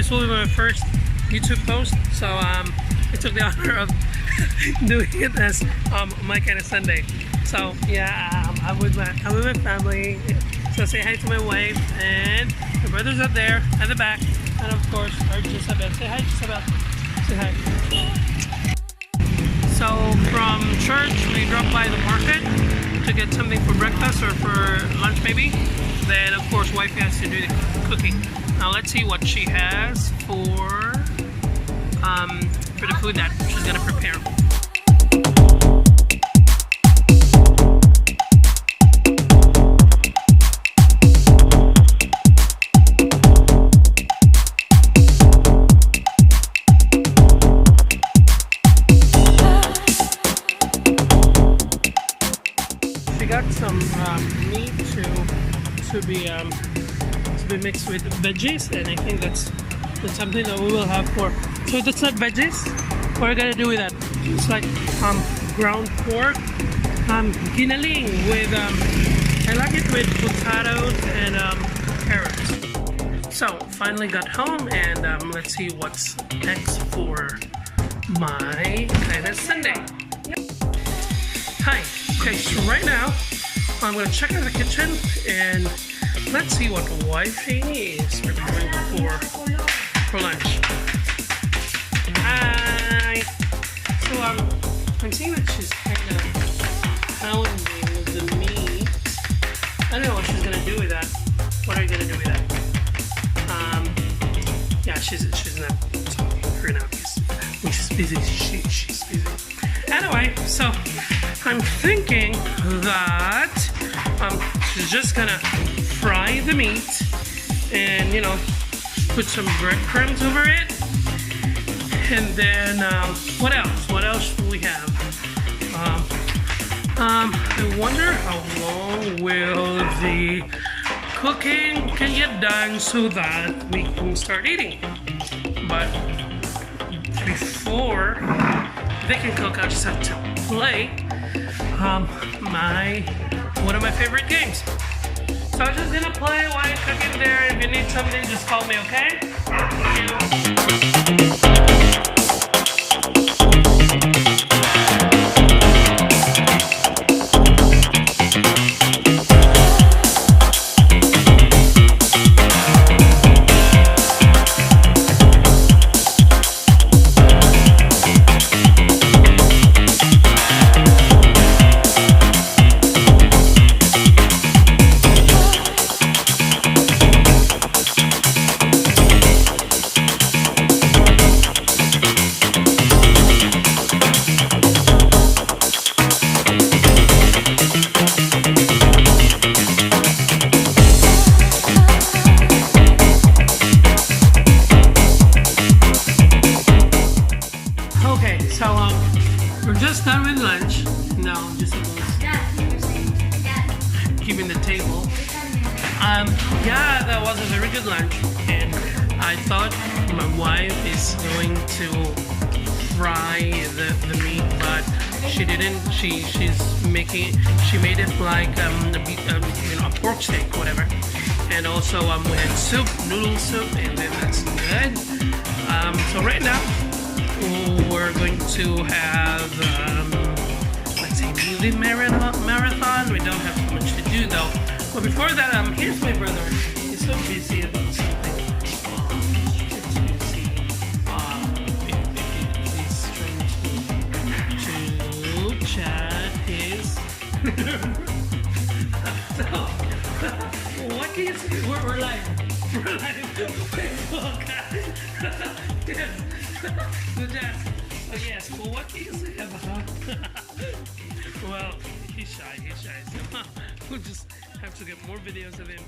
this will be my first YouTube post, so I took the honor of doing it as my kind of Sunday. So yeah, I'm with my family. So say hi to my wife, and my brothers up there at the back, and of course our Jezebel. Say hi, Jezebel. Say hi. So from church we dropped by the market to get something for breakfast or for lunch maybe. Then of course wifey has to do the cooking. Now let's see what she has for the food that she's gonna prepare. She got some meat to be mixed with veggies, and I think that's something that we will have for. So that's not veggies. What are we gonna do with that? It's like ground pork, ginaling with I like it with potatoes and carrots. So finally got home, and let's see what's next for my kind of Sunday. Hi. Okay, so right now I'm gonna check out the kitchen and let's see what wifey is preparing for lunch. Hi. So I'm seeing that she's kind of pounding the meat. I don't know what she's gonna do with that. What are you gonna do with that? Yeah, she's not talking for now when she's busy. She's busy. Anyway, so I'm thinking that she's just gonna fry the meat and, you know, put some breadcrumbs over it. And then what else? What else do we have? I wonder how long will the cooking can get done so that we can start eating. But before they can cook, I just have to play one of my favorite games. So I'm just gonna play while you're cooking there. If you need something, just call me, okay? Thank you. Okay, so we're just done with lunch. Now just keeping the table. Yeah, that was a very good lunch, and I thought my wife is going to fry the meat, but she didn't. She made it like a pork steak, whatever. And also we had soup, noodle soup, and then that's good. So right now we're going to have, let's say, music marathon. We don't have too much to do though. But before that, here's my brother. He's so busy about something. He's trying to chat his. So, what can you say? We're live. We're live. Yes. Good job. Oh yes, well what can you say about well, he's shy, so we'll just have to get more videos of him.